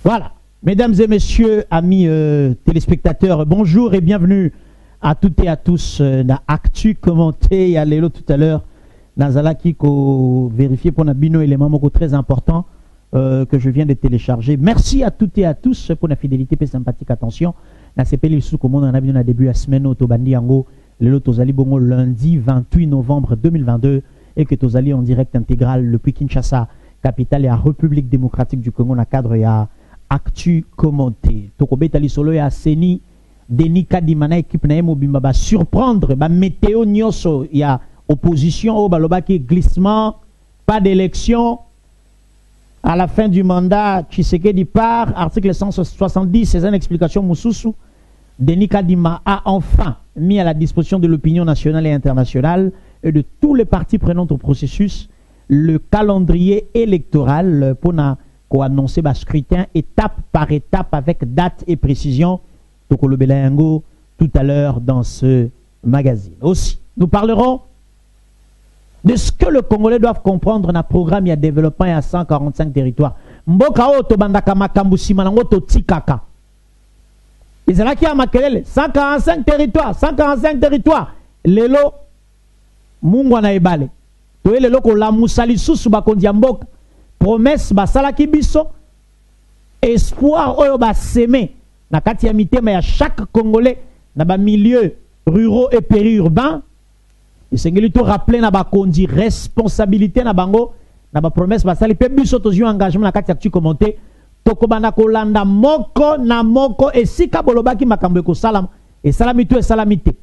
Voilà. Mesdames et messieurs, amis téléspectateurs, bonjour et bienvenue à toutes et à tous dans Actu commenté. Il y a Lélo tout à l'heure. Nazala qui vérifié pour Nabino élément très important que je viens de télécharger. Merci à toutes et à tous pour la fidélité et sympathique attention. Na sepeli sous comme on a vu au début de la semaine au Tobandi Ango, Lélo Tozali Bongo lundi 28 novembre 2022 et que Tozali en direct intégral depuis Kinshasa, capitale et à République démocratique du Congo, dans cadre et à Actu commenté. Tokobe Tali Solo et à Seni, Denis Kadimana, équipe na Mobimba, va surprendre, va météo nyoso, il y a opposition au Balobaki, glissement, pas d'élection. À la fin du mandat, Tshisekedi part, article 170, c'est une explication Moussoussou. Denis Kadima a enfin mis à la disposition de l'opinion nationale et internationale et de tous les partis prenant au processus le calendrier électoral pour annoncer le scrutin étape par étape avec date et précision. Tokolo Belayango tout à l'heure dans ce magazine. Aussi, nous parlerons de ce que le Congolais doivent comprendre dans le programme de développement à 145 territoires. Mboka oto bandaka makambu simanango to tikaka. Izalaki ya makelele 145 territoires, 145 territoires. Lelo Mungu na ebale. To lelo ko la musali susu bakondi mboka. Promesse basalaki biso. Espoir oyo ba semer na kati ya mitema ya chaque Congolais na ba milieux ruraux et périurbains. Et c'est que rappeler na ba kondi responsabilité na bango na ba promesse basali pe biso tozio engagement na kati ya tu commenter tokobana kolanda moko na moko esika bolobaki makambo ko salam et salamito et salamité.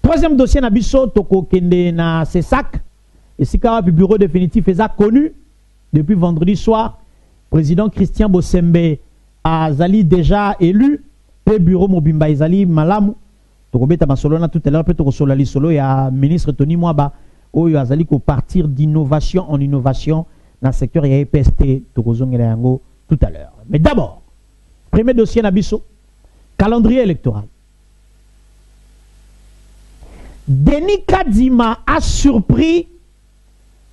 Troisième dossier na biso toko kende na CESAC esika le bureau définitif est connu depuis vendredi soir. Président Christian Bosembe a zali déjà élu le bureau Mobimba ezali malamu. Tokobeta Masolona tout à l'heure, peut-être solo il y a ministre Tony Mwaba, où il y a partir d'innovation en innovation dans le secteur et EPST, Tokozongelango tout à l'heure. Mais d'abord, premier dossier Nabiso, calendrier électoral. Denis Kadima a surpris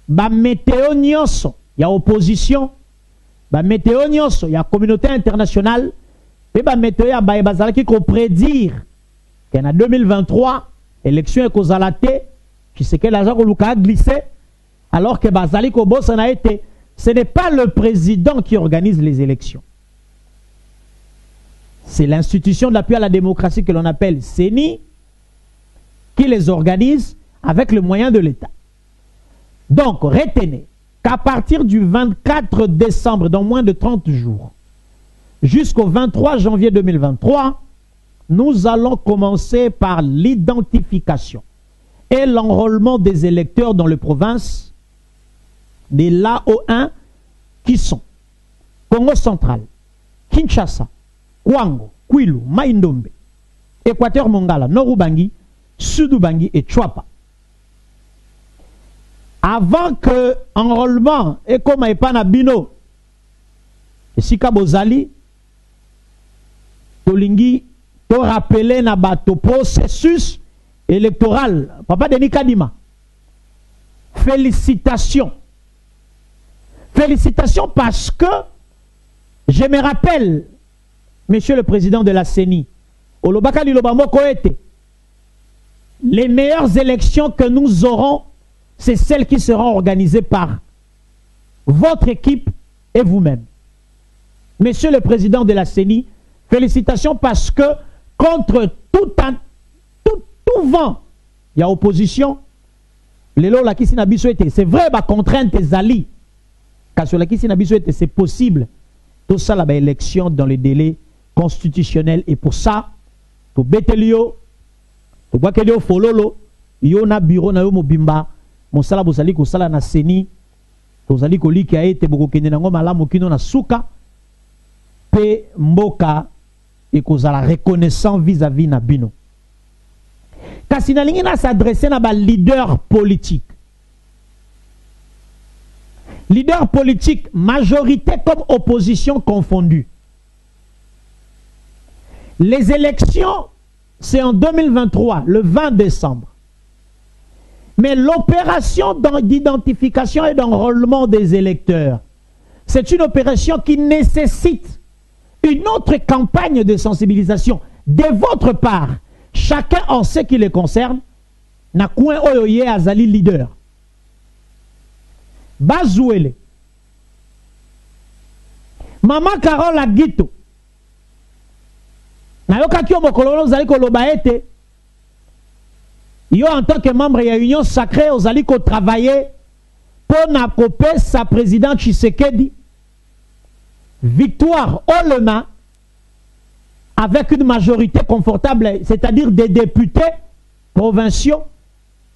ba météo nyonso, il y a opposition, ba météo nyonso, il y a communauté internationale, et ba météo ya ba bazalaki ko prédire en 2023, élection est causalité, qui sait que l'argent a glissé, alors que Bazali Kobos en a été. Ce n'est pas le président qui organise les élections. C'est l'institution d'appui à la démocratie que l'on appelle CENI qui les organise avec le moyen de l'État. Donc, retenez qu'à partir du 24 décembre, dans moins de 30 jours, jusqu'au 23 janvier 2023, nous allons commencer par l'identification et l'enrôlement des électeurs dans les provinces des LAO1 qui sont Congo central, Kinshasa, Kwango, Kwilu, Maïndombe, Équateur Mongala, Nord-Ubangi, Sud-Ubangi et Chouapa. Avant que l'enrôlement et comme Epana Bino et Sika Bozali, Tolingi, pour rappeler le processus électoral. Papa Denis Kadima. Félicitations. Félicitations parce que je me rappelle, monsieur le président de la CENI, Olobakali Lobamoko était. Les meilleures élections que nous aurons, c'est celles qui seront organisées par votre équipe et vous-même. Monsieur le président de la CENI, félicitations parce que contre tout vent, il y a opposition. C'est vrai, la contrainte des alliés. Car sur la c'est possible. Tout ça, la élection dans les délais constitutionnels. Et pour ça, tout Betelio, tout Bakelio Fololo, Yona Bureau na Mobimba, Monsala Bozali Kosala na Seni, Tozali Koli qui a été beaucoup Kenenango Malamu Kino na Souka, Pe Mboka. Et qu'on a la reconnaissance vis-à-vis de Nabino. Kasi na s'adresser à leader politique. Leader politique, majorité comme opposition confondue. Les élections, c'est en 2023, le 20 décembre. Mais l'opération d'identification et d'enrôlement des électeurs c'est une opération qui nécessite une autre campagne de sensibilisation de votre part. Chacun en ce qui le concerne, na coin oyoye azali leader. Bazouele. Maman Carole Agito. Na yoka kyo mokolo ozali koloba ete. Yo en tant que membre de l'Union Sacrée, ozali ko travailler pour na kopé sa président Tshisekedi. Victoire au lema avec une majorité confortable, c'est-à-dire des députés provinciaux,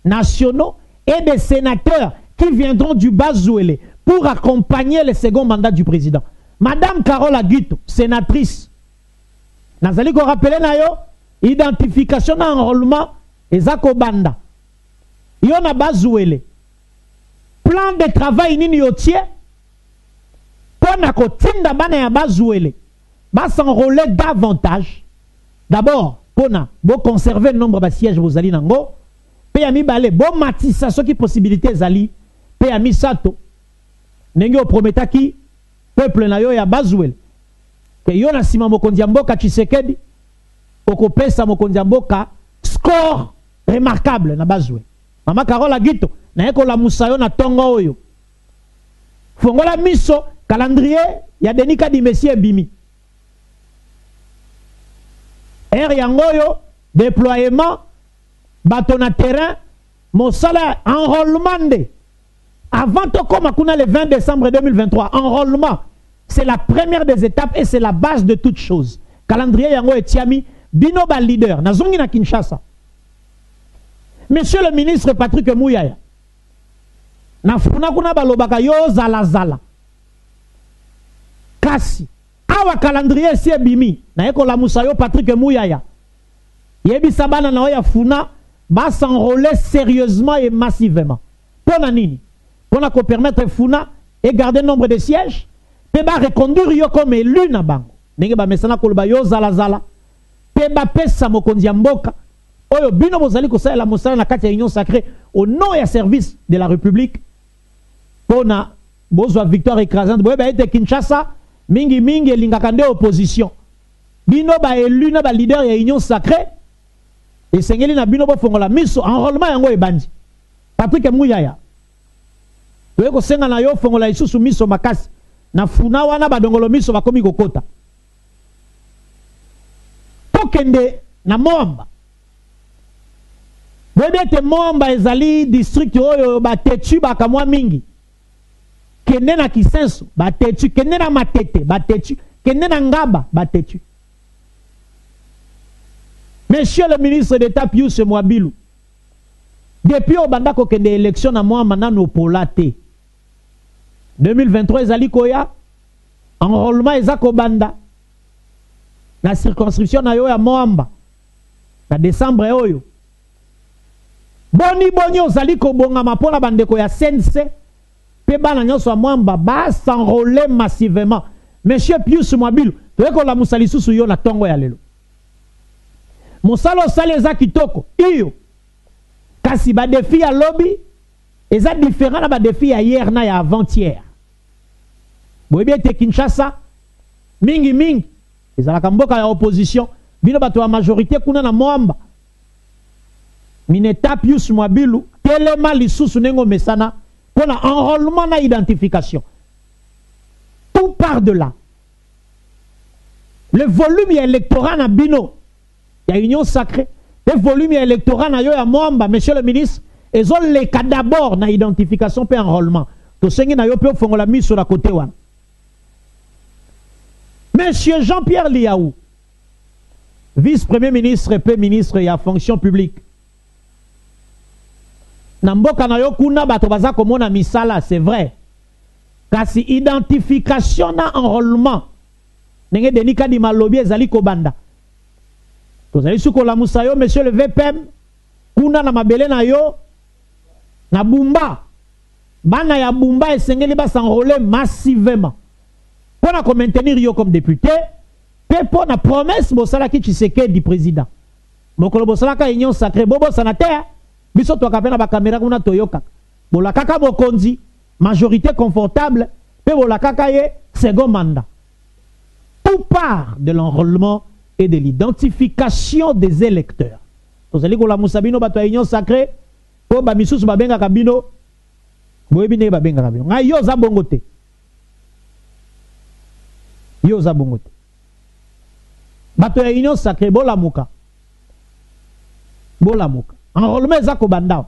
nationaux et des sénateurs qui viendront du Bazouele pour accompagner le second mandat du président. Madame Carole Agito, sénatrice, nazali ko rappelé na yo, identification na enrôlement ezako banda. Yo na Bazouele. Plan de travail nini yotie pour na kotinda bana ya Bazouele. Va s'enrôler davantage. D'abord, pour conserver le nombre de sièges vous allez nango. Pe ami balé, bon matissa ce qui possibilité zali. Pe ami sato. Nenge o prometa ki peuple na yo ya Bazouele. Que yo na sima mokonzi mboka Tshisekedi. Okope sa mokonzi mboka score remarquable na Bazouele. Mama Carole Agito na eko la musayo na tongo oyo. Fongola miso calendrier ya Denika di Messie Bimi. Yangoyo, déploiement, bâton à terrain, mon salaire, enrôlement. Avant tout comme le 20 décembre 2023, enrôlement, c'est la première des étapes et c'est la base de toute chose. Calendrier Yango et Tiami, Binoba leader, Nazongi na Kinshasa. Monsieur le ministre Patrick Mouyaya, na funa kuna balobaka yo zala zala. Kasi. Awa calendrier si bimi na eko la musayo Patrick Mouyaya yebi sabana na oya funa ba s'enrôler sérieusement et massivement pour nini pour ko permettre funa et garder nombre de sièges pe ba reconduire yo comme élu na bango ndenge ba mesana koloba yo zala zala pe ba pesa mokonzi ya mboka oyo bino bozali ko sala mosala na kati ya union sacrée au nom et service de la République pour na bozwa victoire écrasante boye ba ete Kinshasa mingi mingi lingakande opposition bino ba élu na ba leader ya union sacrée et sengeli na bino bo fongola miso enrôlement yango ebandi Patrick Mouyaya to ko senga na yo fongola isusu miso makasi na funa wana badongolo miso bakomi kokota tokende na Moamba bebete Moamba ezali district oyo batetu bakamwa mingi kende na Kisenso batetu kende na Matete batetu kende na Ngaba batetu. Monsieur le ministre d'État Pius Mwabilu, depuis au banda ko kende élection na Moamba nano polate 2023 ezali koya enrôlement ezako banda na circonscription na yo ya Moamba na décembre oyo boni bonyo zali ko bonga mapona bandeko ya CNC. Bana nyonso Moamba ba s'enrôler massivement. Monsieur Pius Mwabilu, toyeko la musali susu yo na tongo ya lelo. Musalo sale za kitoko iyo. Kasi ba défi ya lobby eza différent na ba défi ya hier na ya avant-hier. Boyebi ete Kinshasa mingi mingi ezalaka mboka ya opposition bino bato ya majorité kuna na Moamba. Mineta Pius Mwabilu telema lisusu nengo mesana pour l'enrôlement et l'identification. Tout part de là. Le volume électoral na bino, il y a union sacrée. Le volume électoral na yo ya Moamba, monsieur le ministre, ils ont les cas d'abord na identification et enrôlement. To sengi na yo pe fongola mise sur la côté wana. Monsieur Jean-Pierre Liaou, vice-premier ministre et ministre et à fonction publique. Namboka na yo kuna bato baza komona misala, c'est vrai. Kasi identification na enrôlement. Nenge denika di malobi ezali kobanda. Tozali suko la musayo, monsieur le VPM, kuna na mabele na yo, na Bumba. Bana ya Bumba esengeli ba s'enrôler massivement. Pour na maintenir yo comme député, pe pour na promesse bosala ki Tshisekedi du président. Mokolo bosala ka union sacrée bobo sanataire. Biso to kapena ba caméra kuna toyoka. Bola kaka mokonzi, majorité confortable, pe Pe la kakaye, second mandat. Tout part de l'enrôlement et de l'identification des électeurs. Vous allez la Moussabino bato union sacrée, po ba misusu ba benga kabino, boyebine ba benga kabino. Nga yo za bongote. Yo za bongote. Bato union sacrée bola muka. Bola muka. Enrôlement za ko banda.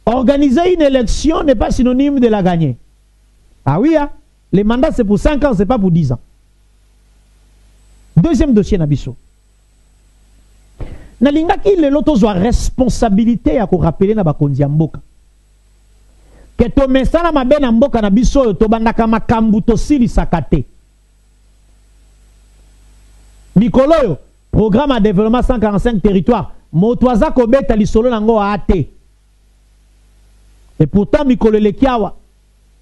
Organiser une élection n'est pas synonyme de la gagner. Ah oui, hein? Les mandats c'est pour 5 ans, c'est pas pour 10 ans. Deuxième dossier Nabiso. Nalinga ki le loto zwa responsabilité à ko rappeler na bakonzi ya mboka. Que to mesana mabe na mboka na biso to bandaka makambu to sili sakate. Mikolo yo, programme de développement 145 territoires. Motoaza ko beta lisolo nango ate. Et pourtant Mikolo lekiawa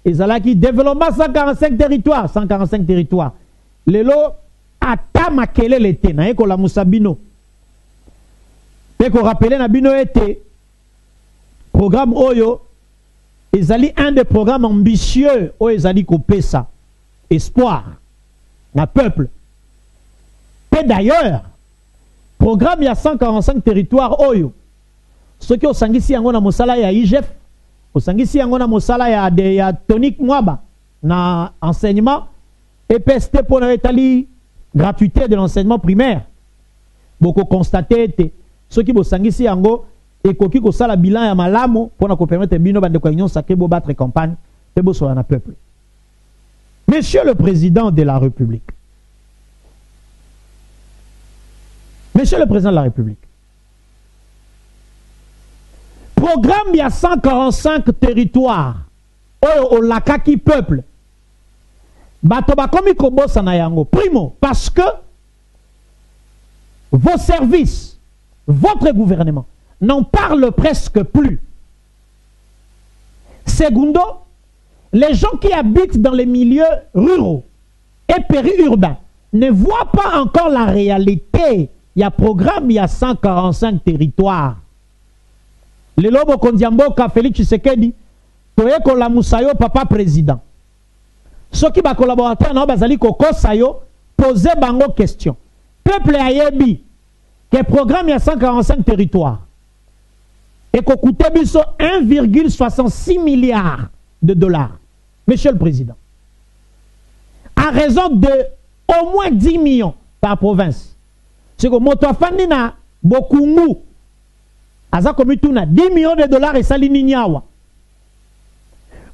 ezalaki développement 145 territoires, 145 territoires. Lelo ata makele lete na eko la Musabino. Et qu'on rappelle na bino été programme Oyo ezali un des programmes ambitieux o ezali ko pesa espoir na peuple. Et d'ailleurs programme ya 145 territoires Oyo ce qui osangisi yango na mosala ya IGF osangisi yango na mosala ya Tonique Mwaba na enseignement EPST pour na etali gratuité de l'enseignement primaire. Beaucoup constaté ce qui vous sangisi yango et koki ko sala bilan ya malamu pour na ko permettre bino bande ko union sacrée bo battre campagne et bo so na peuple. Monsieur le président de la République. Monsieur le président de la République. Programme il y a 145 territoires au lakaki peuple. Bato ba komi ko bossa na yango. Primo parce que vos services votre gouvernement n'en parle presque plus. Segundo, les gens qui habitent dans les milieux ruraux et périurbains ne voient pas encore la réalité. Il y a programme, il y a 145 territoires. Le lobo kondiamboka Félix Tshisekedi, toyeko la musayo papa président. Ceux qui ba collaborateur na bazali koko sayo poser bango question. Peuple ayebi que programme il y a 145 territoires et qu'on coûte 1,66 milliard de dollars. Monsieur le Président, à raison de au moins 10 millions par province. C'est que Motofani na Bokungu, Aza Komituna, 10 millions de dollars et Salini Niawa.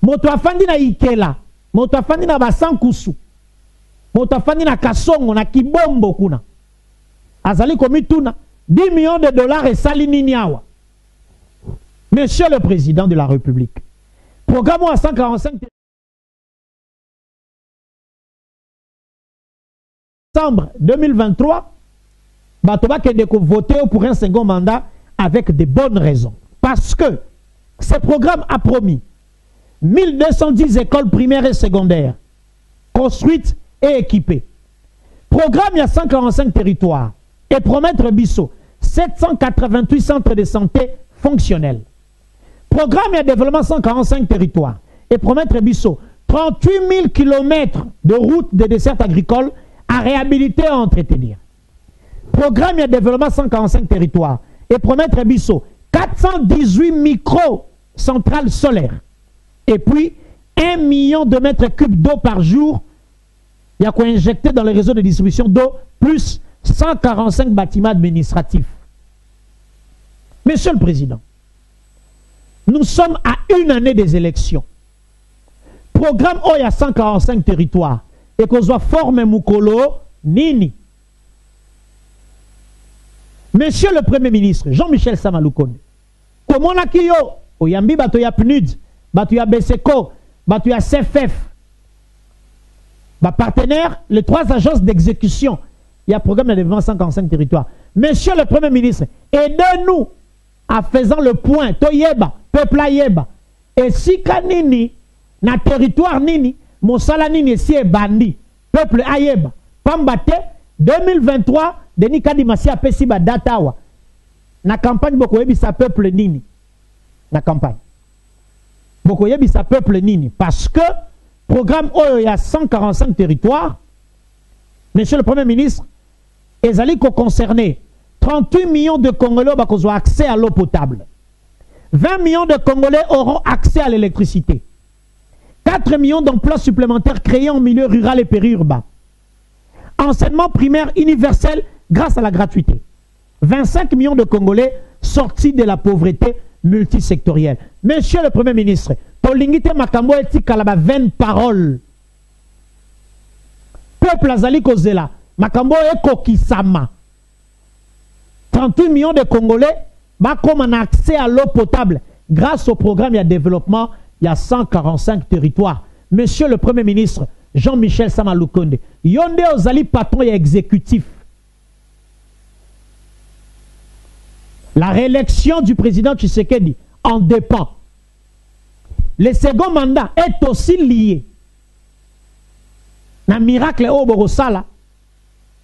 Motofani na Ikela, Motofani na Basankusu, Motofani na Kasongo, na Kibombo kuna. Azali Komituna, 10 millions de dollars et Salini Niawa. Monsieur le Président de la République, programme à 145 décembre 2023, Batoba qui a voté pour un second mandat avec de bonnes raisons. Parce que ce programme a promis 1210 écoles primaires et secondaires construites et équipées. Programme il y a 145 territoires et promettre Bisso 788 centres de santé fonctionnels. Programme et développement 145 territoires et promettre Bisso 38 000 km de routes de dessertes agricoles à réhabiliter et à entretenir. Programme et développement 145 territoires et promettre Bisso 418 micro-centrales solaires. Et puis 1 million de mètres cubes d'eau par jour. Il y a quoi injecter dans les réseaux de distribution d'eau, plus 145 bâtiments administratifs. Monsieur le Président, nous sommes à une année des élections. Programme où il y a 145 territoires et qu'on soit formé Moukolo, Nini. Monsieur le Premier ministre, Jean-Michel Samaloukonde, comment on a qui yo? Oyambi bato ya PNUD, bato ya BSECO, bato ya CFF. Bah, partenaire, les 3 agences d'exécution. Il y a un programme de développement 145 territoires. Monsieur le Premier ministre, aidez-nous en faisant le point. Toyeba, peuple ayeba. Et si kanini, na territoire nini, mosala nini si est bandi. Peuple ayeba. Pambate, 2023, Denis Kadimasi a pesi ba datawa. Na campagne, boko yebi sa peuple nini. Na campagne. Boko yebi sa peuple nini. Parce que Programme il y a 145 territoires. Monsieur le Premier ministre, les alliés concernés, 38 millions de Congolais ont accès à l'eau potable. 20 millions de Congolais auront accès à l'électricité. 4 millions d'emplois supplémentaires créés en milieu rural et périurbain. Enseignement primaire universel grâce à la gratuité. 25 millions de Congolais sortis de la pauvreté multisectorielle. Monsieur le Premier ministre, Tolingite Makambo eti kalaba 20 paroles. Peuple azali kozela, Makambo ekokisama. 38 millions de Congolais ont accès à l'eau potable. Grâce au programme de développement, il y a 145 territoires. Monsieur le Premier ministre, Jean-Michel Samaloukonde, Yonde Ozali patron et exécutif. La réélection du président Tshisekedi en dépend. Le second mandat est aussi lié. Na miracle au Borosala,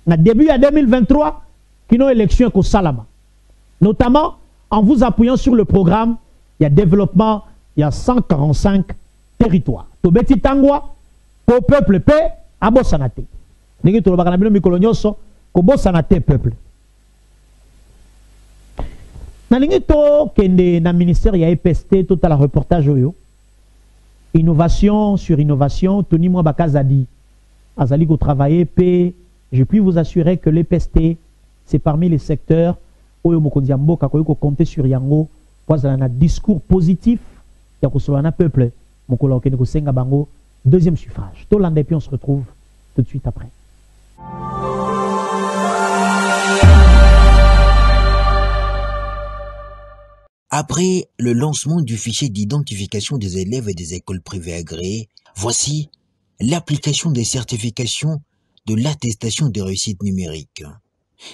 na début à 2023, qui n'ont élection qu'au Salama. Notamment, en vous appuyant sur le programme, il y a développement, il y a 145 territoires. Tobeti Tangwa, au peuple paix, à Bossanate. N'est-ce pas peuple. Nalingito kende na ministère ya EPST tout à la reportage oyo. Innovation sur innovation, Tony Mwabakazadi. Azali ko travailler pe, je puis vous assurer que l'EPST c'est parmi les secteurs oyo mokondiambo kakoyo ko compter sur yango pour un discours positif ya ko solana peuple mokola okene ko senga bango deuxième suffrage. Tolanda et puis on se retrouve tout de suite après. Après le lancement du fichier d'identification des élèves et des écoles privées agréées, voici l'application des certifications de l'attestation des réussites numériques.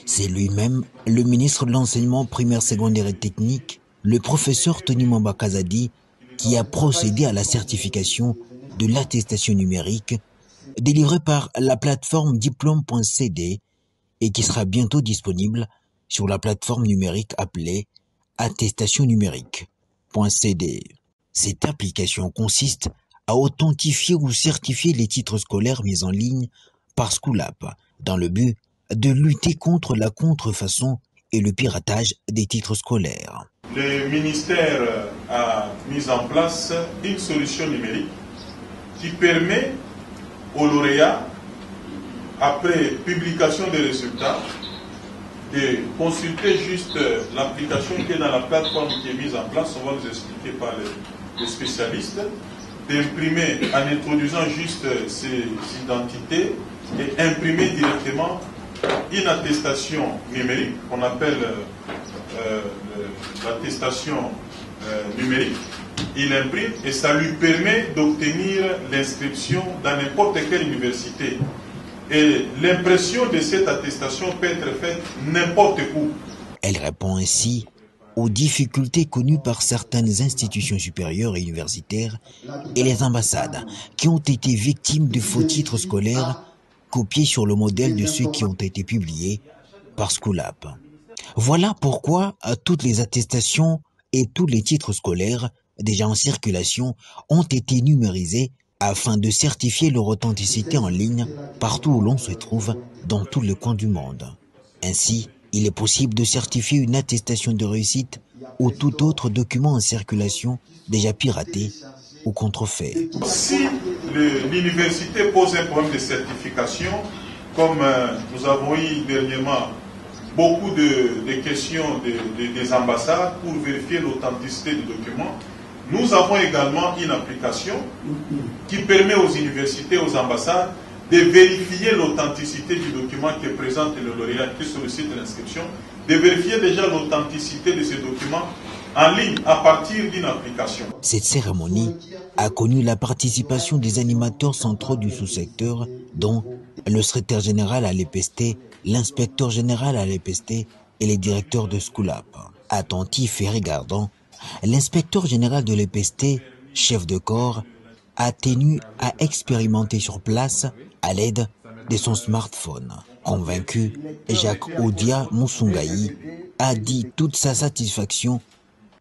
C'est lui-même, le ministre de l'Enseignement primaire, secondaire et technique, le professeur Tony Mwabakazadi, qui a procédé à la certification de l'attestation numérique délivrée par la plateforme diplôme.cd et qui sera bientôt disponible sur la plateforme numérique appelée attestation numérique.cd. Cette application consiste à authentifier ou certifier les titres scolaires mis en ligne par Schoolap dans le but de lutter contre la contrefaçon et le piratage des titres scolaires. Le ministère a mis en place une solution numérique qui permet aux lauréats, après publication des résultats, de consulter juste l'application qui est dans la plateforme qui est mise en place, on va vous expliquer par les spécialistes, d'imprimer en introduisant juste ces identités et imprimer directement une attestation numérique qu'on appelle l'attestation numérique. Il imprime et ça lui permet d'obtenir l'inscription dans n'importe quelle université. Et l'impression de cette attestation peut être faite n'importe où. Elle répond ainsi aux difficultés connues par certaines institutions supérieures et universitaires et les ambassades qui ont été victimes de faux titres scolaires copiés sur le modèle de ceux qui ont été publiés par Schoolap. Voilà pourquoi toutes les attestations et tous les titres scolaires déjà en circulation ont été numérisés afin de certifier leur authenticité en ligne partout où l'on se trouve dans tous les coins du monde. Ainsi, il est possible de certifier une attestation de réussite ou tout autre document en circulation déjà piraté ou contrefait. Si l'université pose un problème de certification, comme nous avons eu dernièrement beaucoup de questions des ambassades pour vérifier l'authenticité du document, nous avons également une application qui permet aux universités, aux ambassades, de vérifier l'authenticité du document que présente le lauréat qui sollicite l'inscription, de vérifier déjà l'authenticité de ce document en ligne à partir d'une application. Cette cérémonie a connu la participation des animateurs centraux du sous-secteur, dont le secrétaire général à l'EPST, l'inspecteur général à l'EPST et les directeurs de Schoolap. Attentif et regardant, l'inspecteur général de l'EPST, chef de corps, a tenu à expérimenter sur place à l'aide de son smartphone. Convaincu, Jacques Odia Moussungaï a dit toute sa satisfaction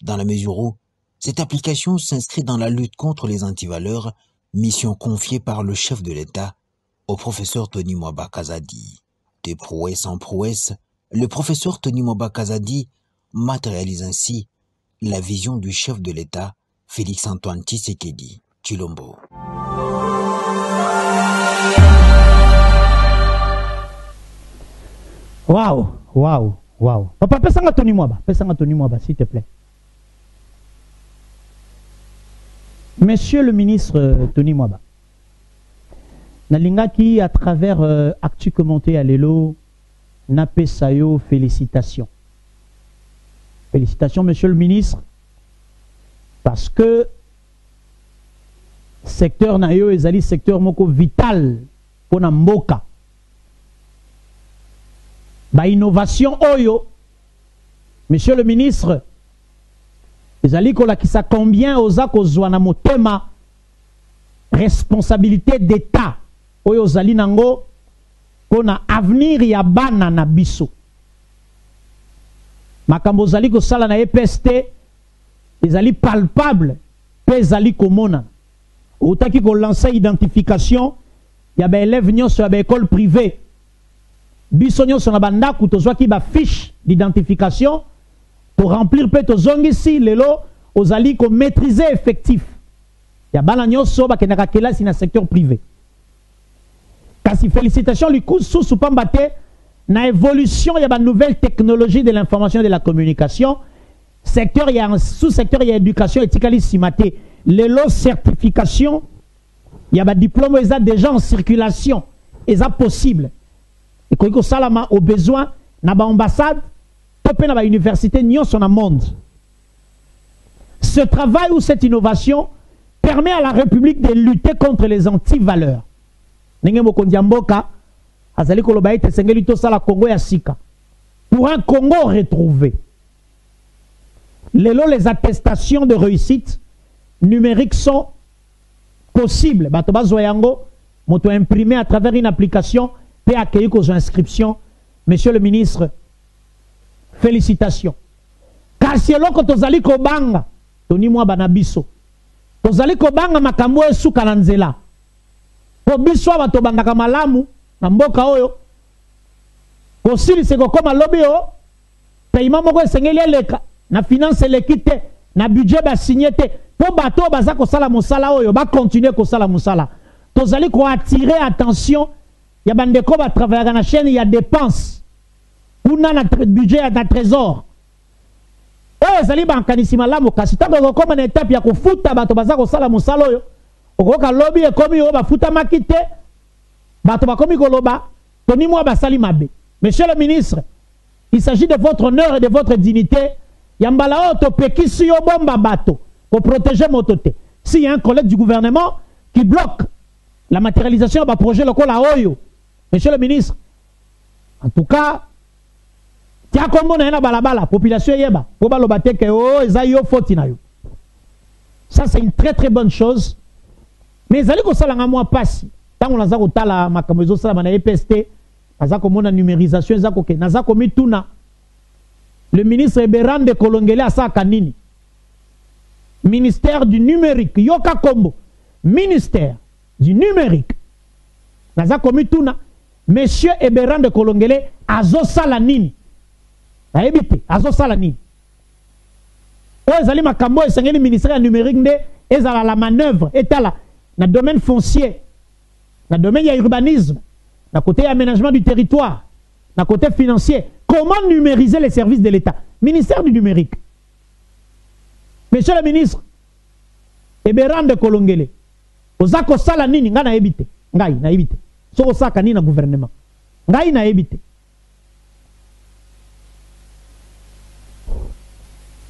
dans la mesure où cette application s'inscrit dans la lutte contre les antivaleurs mission confiée par le chef de l'État au professeur Tony Mwaba Kazadi. De prouesse en prouesse, le professeur Tony Mwaba Kazadi matérialise ainsi la vision du chef de l'État, Félix-Antoine Tshisekedi Tshilombo. Waouh, waouh, waouh. Papa, pesanga Tony Mwaba, s'il te plaît. Monsieur le ministre Tony Mwaba, Nalingaki à travers Actu Commenté à Lelo, Nape Sayo, félicitations. Félicitations, monsieur le ministre, parce que secteur Nayo ezali secteur moko vital pour Mboka. Ba innovation oyo, monsieur le ministre, ezali kolakisa combien oza kozwa na motema responsabilité d'État oyo ozali nango pona avenir ya bana na biso. Makambo ozali kosala na EPST ezali palpable pe ezali komona. Otaki ko lancer identification ya ba élève nyonso ya ba école privée. Biso nyonso na bandako tozwaki ba fiche d'identification pour remplir pe tozongisi lelo ozali ko maîtriser effectif. Ya bana nyonso bakendaka kelasi na secteur privé. Kasi félicitations lui sous pambate na évolution ya ba nouvelle technologie de l'information et de la communication. Secteur ya sous-secteur ya éducation etikali simate. Lelo certification ya ba diplôme eza déjà en circulation. Eza possible. Et quand salama au besoin na ba ambassade topé na ba université nyonso na monde. Ce travail ou cette innovation permet à la République de lutter contre les anti-valeurs. Nenge mokonzi mboka azali koloba ete sengeli to sala Congo ya sika. Pour un Congo retrouvé. Les attestations de réussite numériques sont possibles. Bato bazoyango moto imprimé à travers une application peut accueillir aux inscriptions. Monsieur le ministre, félicitations. Car si eloko tozali kobanga Tony Mwaba na biso. Tozali kobanga makambo esuka na nzela. Po biso bato bangaka malamu na mboka oyo. Kosili seko koma lobi o paiement moko esengeli eleka na finance l'équité na budget ba signé te po bato baza ko sala mosala oyo ba continuer ko sala mosala. Tozali ko attirer attention ya bandeko ba travailler na chaîne ya dépenses. Kuna na budget na trésor. Oyo ezali bankanisi malamu kasi tango koma na étape ya kofuta bato baza ko sala mosala oyo. Okoka lobby ekomi o bafuta makite bato bakomi koloba Tony Mwaba sali mabe. Monsieur le ministre, il s'agit de votre honneur et de votre dignité. Yambala oto pekisi yo bomba bato pour protéger motote. S'il y a un collègue du gouvernement qui bloque la matérialisation de projet local à Oyo, monsieur le ministre, en tout cas, tia kombo na ena balabala, population yeba, po balobate ke o ezayo foti na yo. Ça c'est une très très bonne chose. Mais ezali ko sala nga mwa pasi. Tango naza ko tala makambo ezo sala na EPST, naza ko mona numérisation ezako ke naza ko mituna. Le ministre Eberan de Kolongele a sa kanini. Ministère du numérique, Yoka Kombo. Ministère du numérique. Naza ko mituna. Monsieur Eberan de Kolongele azo sala nini. Na ebite azo sala nini. O ezali makambo esengeli ministère numérique nde ezala la manœuvre etala na domaine foncier, na domaine ya urbanisme, na côté aménagement du territoire, na côté financier. Comment numériser les services de l'État? Ministère du numérique. Monsieur le ministre, Eberan de Kolongele, ozako sala nini nga na ebite? Ngai na ebite. Soko saka nini na gouvernement? Ngai na ebite.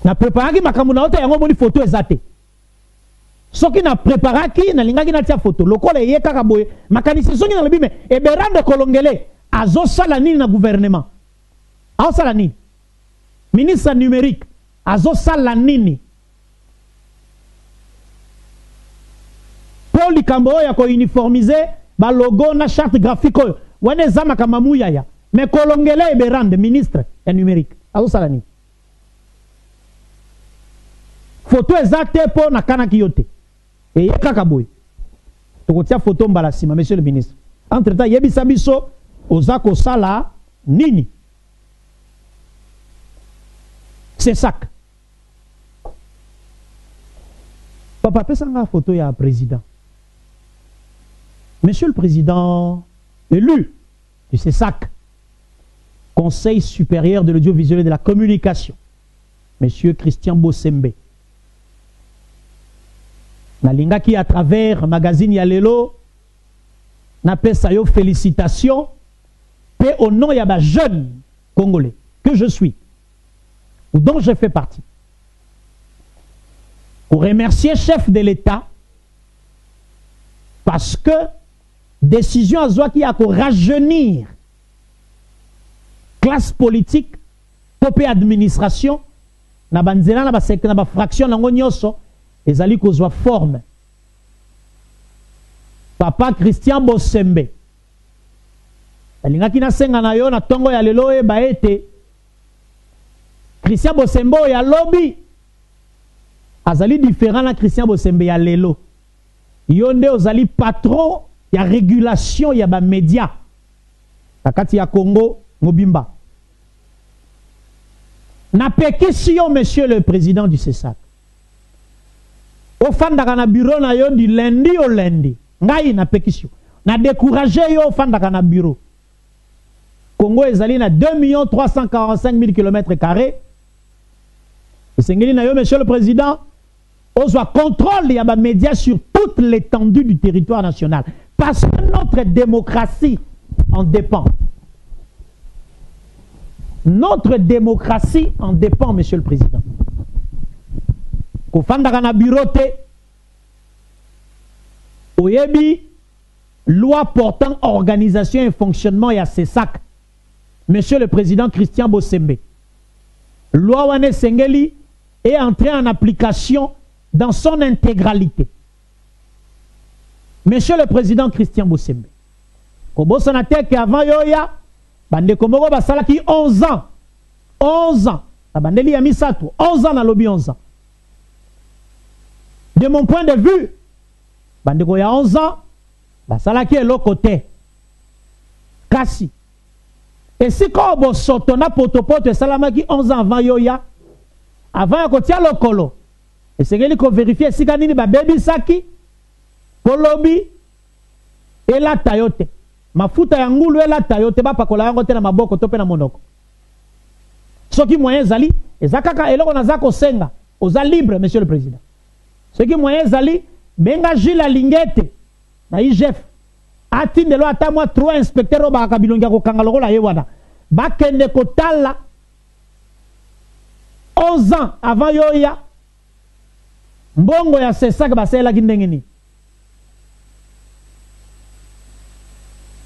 Na préparaki makambo na ota yango moni photo ezate. Soki na préparaki na lingaki na tia photo. Lokola ye kaka boye. Makanisi songi na lobi me Eberan de Kolongele azo sala nini na gouvernement? Azo sala nini? Ministre numérique azo sala nini? Pour likambo ya ko uniformiser ba logo na charte graphique oyo. Wane zama kama muyaya. Mais Kolongele Eberan de ministre ya numérique azo sala nini? Photo exacte pour na kana kiyote. Et kaka boy. tokotia photo mbala sima monsieur le ministre. Entre temps yebisa biso ozako sala nini. C'est ça. Papa pesa nga photo ya président. Monsieur le président élu du CESAC, Conseil supérieur de l'audiovisuel et de la communication, Monsieur Christian Bossembe. Nalinga qui à travers magazine Yalelo n'a pesa yo félicitations et au nom ya ba jeune congolais que je suis ou dont je fais partie. Pour remercier chef de l'État parce que décision à Zoa qui a pour rajeunir classe politique, popé administration, na banzela na ba secteur na ba fraction na ngonyoso ezali ko Zoa forme. Papa Christian Bossembe. Alinga kina senga na yo na tongo ya lelo e baete. Christian Bossembe ya lobby. Azali différent na Christian Bossembe ya lelo. Yonde ozali patron ya régulation ya ba média. Takati ya Congo Mobimba. Na pétition monsieur le président du CESAC. Au fandaka na bureau na yo du lundi au lundi. Ngai na pétition. Na découragé yo au fandaka na bureau. Congo ezali na 2 345 000 km². Et sengeli na yo monsieur le président. On contrôle les médias sur toute l'étendue du territoire national. Parce que notre démocratie en dépend. Notre démocratie en dépend, monsieur le président. Kofandaka bureauté, oyebi, loi portant organisation et fonctionnement et à CESAC, monsieur le président Christian Bossembe. Loi wane sengeli est entrée en application dans son intégralité. Monsieur le président Christian Bossembe. Kobo sanate que avant yoya, bande komoko basalaki 11 ans. 11 ans. Bandeli ya misato. 11 ans na lobby 11 ans. De mon point de vue, bande ko ya 11 ans, basalaki l'autre côté. Kasi. Et si kobo sotona potopoto salamaki 11 ans avant yoya, avant kotia lokolo. Et c'est qu'il faut vérifier si kanini ba baby saki kolobi et la tayote mafuta ya ngulu et la tayote ba pakola yango te na maboko to pe na monoko soki moyen zali ezakaka eloko nazako senga oza libre monsieur le président soki moyen zali benga Gilles Lingete na IGF atindelo ata moi 3 inspecteurs ba kabilonga ko kanga lokola yewana ba kende kotala 11 ans avant yoya mbongo ya CESAC basela kindengeni.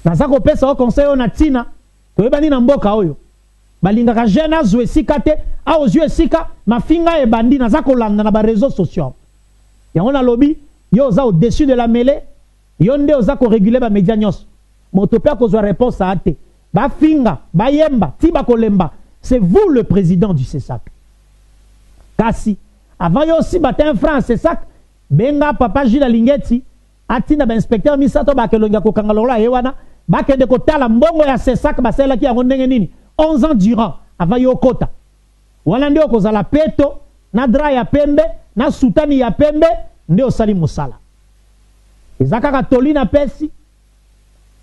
Nazako pesa au conseil on atina toyebani na mboka oyo. Balinga ka jena zwe sikate a ozwe sika mafinga e bandi nazako landa na ba réseaux sociaux. Ya on a lobby yo za au-dessus de la mêlée yonde ozako réguler ba média nyos. Motopia ko zo réponse à ate. Ba finga, ba yemba, ti ba kolemba. C'est vous le président du CESAC. Kasi avant yo aussi batin France c'est ça benga papa Gilles Lingeti atina ba inspecteur misato ba kelonga ko kangalola yewana ba kende ko tala mbongo ya CESAC basela ki yango ndenge nini 11 ans durant avant yo kota wana ndio ko zala peto na dra ya pembe na sutani ya pembe ndio sali musala ezaka katolina pesi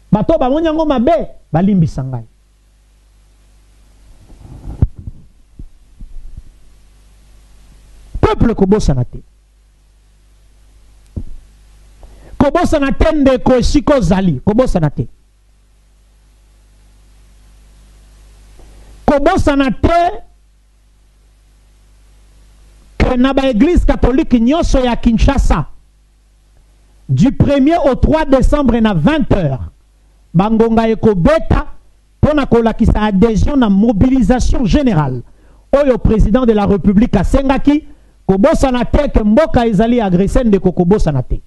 bato ba monyango mabe balimbi sangai. Peuple kobo sanate. Kobo sanate ndeko esiko zali. Kobo sanate. Kobo sanate que na ba église catholique nyoso ya Kinshasa du 1er au 3 décembre na 20h. Bangonga ekobeta pona kolakisa adhésion na mobilisation générale. Oyo président de la République a sengaki Kobo sanate que mboka ezali agressé de Kobo sanate.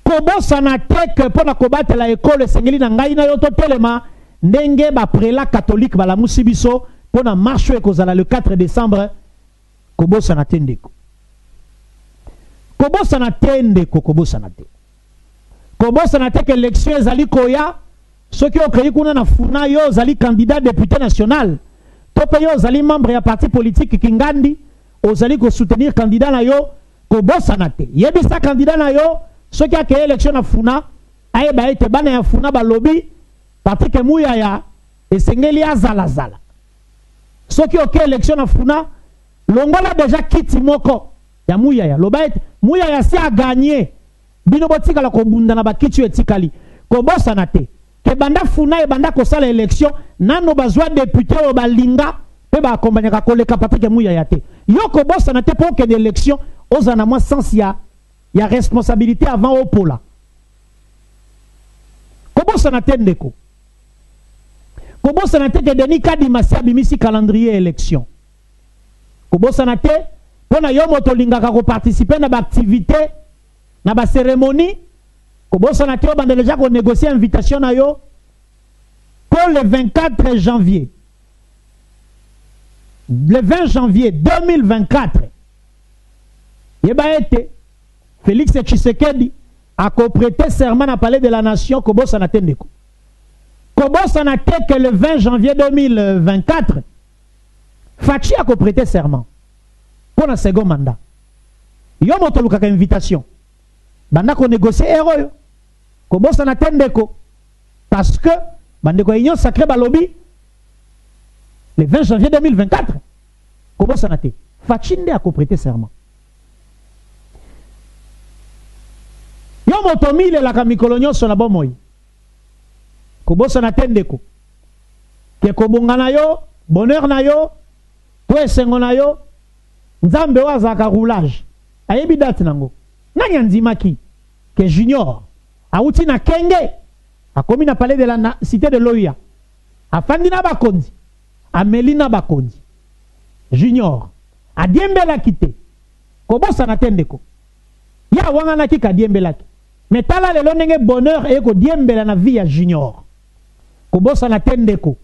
Kobo sanate que pour la combattre la école sengeli na ngai na yo to telema ndenge ba prélat catholique bala musibiso pour na marche ekozala le 4 décembre Kobo sanate ndeko. Kobo sanate ndeko Kobo sanate. kobosa na teke élection ezali koya soki okei kuna na funa yo ozali candidat député national to pe yo ozali membre ya parti politique kingandi ozali ko soutenir candidat na yo kobosa na te yebisa candidat na yo soki akei élection na funa ayeba ete bana ya funa balobi parti ke muyaya esengeli azala soki okei élection na funa longola déjà kiti moko ya muyaya loba ete muyaya si a gagné bino botikala kobunda na bakiti etikali kobosa na te ke banda funa e banda kosala élection nano bazwa député o balinga pe ba accompagner koleka Patrick Muyaya te yo kobosa na te pour que l'élection ozana moi sens ya responsabilité avant opola kobosa na te ndeko kobosa na te ke Denis Kadima bimisi calendrier élection kobosa na te pona yo moto lingaka ko participer na ba activité na ba cérémonie kobosa na te o bande déjà ko négocier invitation na yo pour le 24 janvier le 20 janvier 2024 yeba ete Félix Tshisekedi a prêté serment à palais de la nation kobosa na te ndeko kobosa na te que le 20 janvier 2024 Fachi a prêté serment pour un second mandat. Yo moto lukaka invitation. Banda ko négocier héros. Ko bossa na tendeko. Parce que bandeko union sacré balobi le 20 janvier 2024. Ko bossa na te. Fachinde a prêté serment. Yo moto mile la kamikolonyo so na bomoy. Ko bossa na tendeko. Ke ko bongana yo, bonheur na yo, to esengo na yo. Nzambe wazaka roulage ayebi date nango nani andimaki ke junior auti na kenge akomi na palais de la cité de Loya afandi na bakonzi ameli na bakonzi junior adiembela kite kobosa na tendeko ya wanga na kika diembela ki metala lelo ndenge bonheur e ko diembela na vie ya junior kobosa na tendeko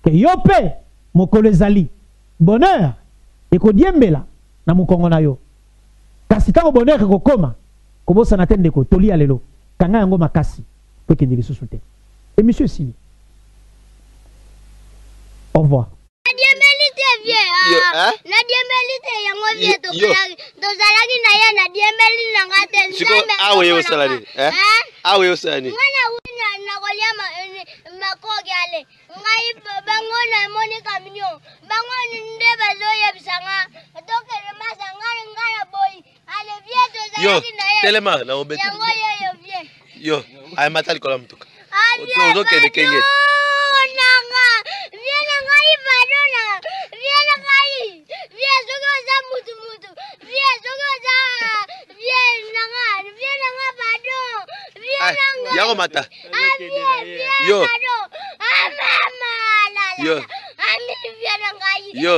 ke yope mokolo ezali bonheur e ko diembela na mukongo na yo kasi tango bonheur ko koma kobosa na tende ko tolia lelo kanga yango makasi pe kende lisusu te et monsieur Sili au revoir na diembelite yango vie to zalaki na ya na diembeli na ngate siko awe yo salani awe yo salani ngana wina na kolia makoge ale ngai bango na moni kamnyo bango nde bazo yebisanga toke masanga ngana boy ale vie to zalaki na ya telema na obeti yango yo vie yo ay matali kola mtuka ozo kende kenge nanga viena ngai badona viena ngai vie zogo za mutu vie zogo za vie nanga bado viena ngai yako mata yo mama la yo ami viena ngai yo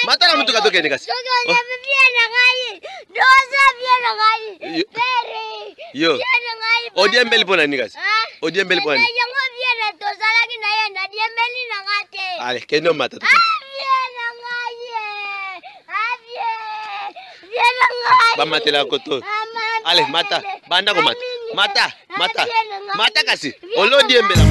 mata na mtuka toke ndikasi zogo viena ngai doza viena ngai pere yo viena ngai odiembeli pona ndikasi odiembeli pona yango viena tozalaki na ye na diembeli na ngate ale kendo mata viena ngai viena ngai ba matela koto ale mata banda ko mata kasi olo diembela